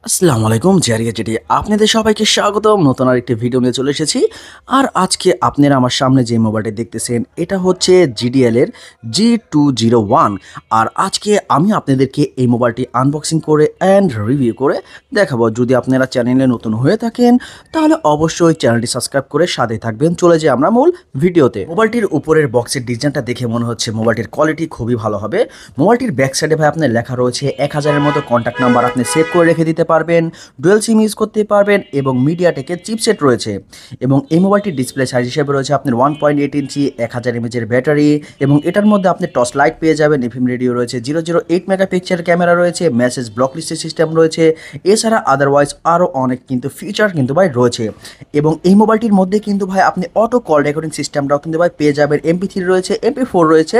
আসসালামু আলাইকুম জারিয়া যেটি আপনাদের সবাইকে স্বাগতম নতুন আরেকটি ভিডিও নিয়ে চলে এসেছি। আর আজকে আপনারা আমার সামনে যে মোবাইলটি দেখতেছেন এটা হচ্ছে জিডিএল এর G201। আর আজকে আমি আপনাদেরকে এই মোবাইলটি আনবক্সিং করে অ্যান্ড রিভিউ করে দেখাবো। যদি আপনারা চ্যানেলে নতুন হয়ে থাকেন তাহলে অবশ্যই চ্যানেলটি সাবস্ক্রাইব করে সাথে থাকবেন। চলে যাই আমরা মূল ভিডিওতে। মোবাইলটির উপরের বক্সের ডিজাইনটা দেখে মনে হচ্ছে মোবাইলটির কোয়ালিটি খুবই ভালো হবে। মোবাইলটির ব্যাক সাইডে ভাই আপনার লেখা রয়েছে 1000-এর মতো কন্ট্যাক্ট নাম্বার আপনি সেভ করে রেখে দিতে পারবেন, ডুয়েল সিম ইউজ করতে পারবেন এবং মিডিয়াটেকের চিপসেট রয়েছে। এবং এই মোবাইলটির ডিসপ্লে সাইজ হিসেবে রয়েছে আপনার 1.8 ইঞ্চি 1000 এমএচের ব্যাটারি এবং এটার মধ্যে আপনি টর্চ লাইট পেয়ে যাবেন, এফএম রেডিও রয়েছে, 008 মেগাপিক্সেলের ক্যামেরা রয়েছে, মেসেজ ব্লক লিস্টের সিস্টেম রয়েছে, এছাড়া আদারওয়াইজ আরও অনেক কিন্তু ফিচার কিন্তু ভাই রয়েছে। এবং এই মোবাইলটির মধ্যে কিন্তু ভাই আপনি অটো কল রেকর্ডিং সিস্টেমটাও কিন্তু ভাই পেয়ে যাবেন, MP3 রয়েছে, MP4 রয়েছে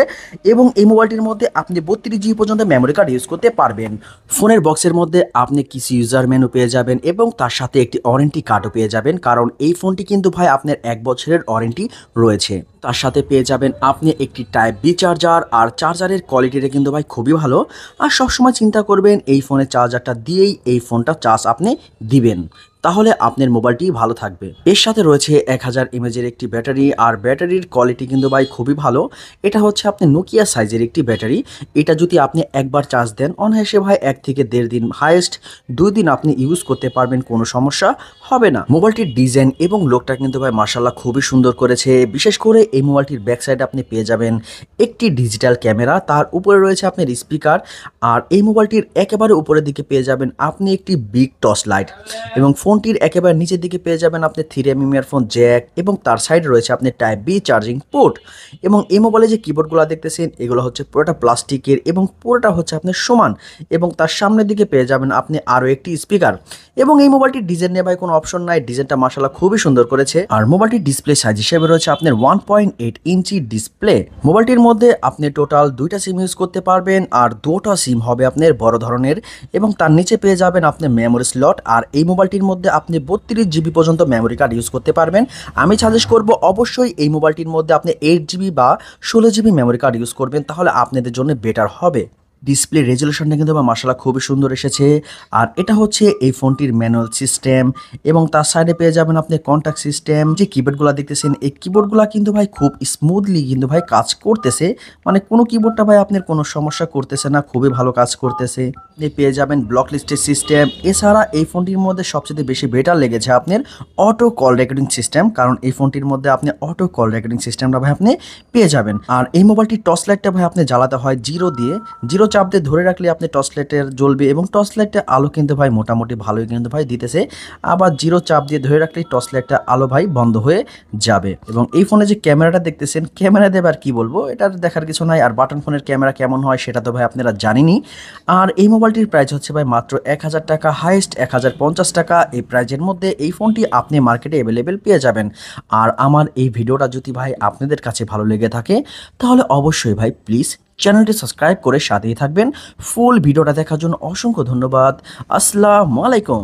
এবং এই মোবাইলটির মধ্যে আপনি 32 GB পর্যন্ত মেমোরি কার্ড ইউজ করতে পারবেন। ফোনের বক্সের মধ্যে আপনি কিছু ইউজার মেনু পেয়ে যাবেন এবং তার সাথে একটি ওয়ারেন্টি কার্ডও পেয়ে যাবেন, কারণ এই ফোনটি কিন্তু ভাই আপনার 1 বছরের ওয়ারেন্টি রয়েছে। তার সাথে পেয়ে যাবেন আপনি একটি টাইপ বি চার্জার, আর চার্জারের কোয়ালিটিটা কিন্তু ভাই খুবই ভালো। আর সবসময় চিন্তা করবেন এই ফোনের চার্জারটা দিয়েই এই ফোনটা চার্জ আপনি দিবেন, তাহলে আপনার মোবাইলটি ভালো থাকবে। এর সাথে রয়েছে 1000 এমএচের একটি ব্যাটারি, আর ব্যাটারির কোয়ালিটি কিন্তু ভাই খুবই ভালো। এটা হচ্ছে আপনি নোকিয়া সাইজের একটি ব্যাটারি। এটা যদি আপনি একবার চার্জ দেন অনায়াসে ভাই 1 থেকে 1.5 দিন, হাইয়েস্ট 2 দিন আপনি ইউজ করতে পারবেন, কোনো সমস্যা হবে না। মোবাইলটির ডিজাইন এবং লুকটা কিন্তু ভাই মাশাআল্লাহ খুবই সুন্দর করেছে। বিশেষ করে এই মোবাইলটির ব্যাক সাইডে আপনি পেয়ে যাবেন একটি ডিজিটাল ক্যামেরা, তার উপরে রয়েছে আপনার স্পিকার, আর এই মোবাইলটির একেবারে উপরের দিকে পেয়ে যাবেন আপনি একটি বিগ টর্চ লাইট এবং ফোনটির একেবারে নিচের দিকে পেয়ে যাবেন আপনি 3mm ইয়ারফোন জ্যাক এবং তার সাইডে রয়েছে আপনি টাইপ বি চার্জিং পোর্ট। এবং এই মোবাইলে যে কিবোর্ডগুলো দেখতেছেন এগুলো হচ্ছে পুরোটা প্লাস্টিকের এবং পুরোটা হচ্ছে আপনার সমান, এবং তার সামনের দিকে পেয়ে যাবেন আপনি আরও একটি স্পিকার। এবং এই মোবাইলটির ডিজাইন নিয়ে ভাই কোনো অপশন নাই, ডিজাইনটা মাশাআল্লাহ খুবই সুন্দর করেছে। আর মোবাইলটির ডিসপ্লে সাইজ হিসেবে রয়েছে আপনার 1.8 ইঞ্চি ডিসপ্লে। মোবাইলটির মধ্যে আপনি টোটাল 2টা সিম ইউজ করতে পারবেন, আর 2টা সিম হবে আপনার বড় ধরনের, এবং তার নিচে পেয়ে যাবেন আপনি মেমোরি স্লট। আর এই মোবাইলটির মধ্যে আপনি 32 GB পর্যন্ত মেমোরি কার্ড ইউজ করতে পারবেন। আমি সাজেস্ট করব অবশ্যই এই মোবাইলটির মধ্যে আপনি 8 GB বা 16 GB মেমোরি কার্ড ইউজ করবেন, তাহলে আপনাদের জন্য বেটার হবে। ডিসপ্লে রেজলিউশনটা কিন্তু মাশাআল্লাহ খুবই সুন্দর এসেছে। আর এটা হচ্ছে এই ফোনটির ম্যানুয়াল সিস্টেম, এবং তার সাইডে পেয়ে যাবেন আপনি কন্ট্যাক্ট সিস্টেম। যে কিবোর্ডগুলো দেখতেছেন এই কিবোর্ডগুলো কিন্তু ভাই খুব স্মুথলি কিন্তু ভাই কাজ করতেছে, মানে কোনো কিবোর্ডটা ভাই আপনার কোনো সমস্যা করতেছে না, খুবই ভালো কাজ করতেছে। আপনি পেয়ে যাবেন ব্লক লিস্টের সিস্টেম। এছাড়া এই ফোনটির মধ্যে সবচেয়ে বেশি বেটার লেগেছে আপনার অটো কল রেকর্ডিং সিস্টেম, কারণ এই ফোনটির মধ্যে আপনি অটো কল রেকর্ডিং সিস্টেমটা ভাই আপনি পেয়ে যাবেন। আর এই মোবাইলটির টর্চ লাইটটা ভাই আপনি জ্বালাতে হয় জিরো চাপ দিয়ে ধরে রাখলে আপনি টর্চ লাইটের জ্বলবে, এবং টর্চ লাইটের আলো কিন্তু ভাই মোটামুটি ভালোই কিন্তু ভাই দিতেছে। আবার জিরো চাপ দিয়ে ধরে রাখলে টর্চ লাইটটা আলো ভাই বন্ধ হয়ে যাবে। এবং এই ফোনে যে ক্যামেরাটা দেখতেছেন, ক্যামেরা দেবে আর কি বলবো, এটার দেখার কিছু নাই। আর বাটন ফোনের ক্যামেরা কেমন হয় সেটা তো ভাই আপনারা জানেনই। আর এই মোবাইলটির প্রাইস হচ্ছে ভাই মাত্র 1000 টাকা, হাইয়েস্ট 1050 টাকা। এই প্রাইজের মধ্যে এই ফোনটি আপনি মার্কেটে অ্যাভেলেবেল পেয়ে যাবেন। আর আমার এই ভিডিওটা যদি ভাই আপনাদের কাছে ভালো লেগে থাকে তাহলে অবশ্যই ভাই প্লিজ চ্যানেলটি সাবস্ক্রাইব করে সাথেই থাকবেন। ফুল ভিডিওটা দেখার জন্য অসংখ্য ধন্যবাদ। আসসালামু আলাইকুম।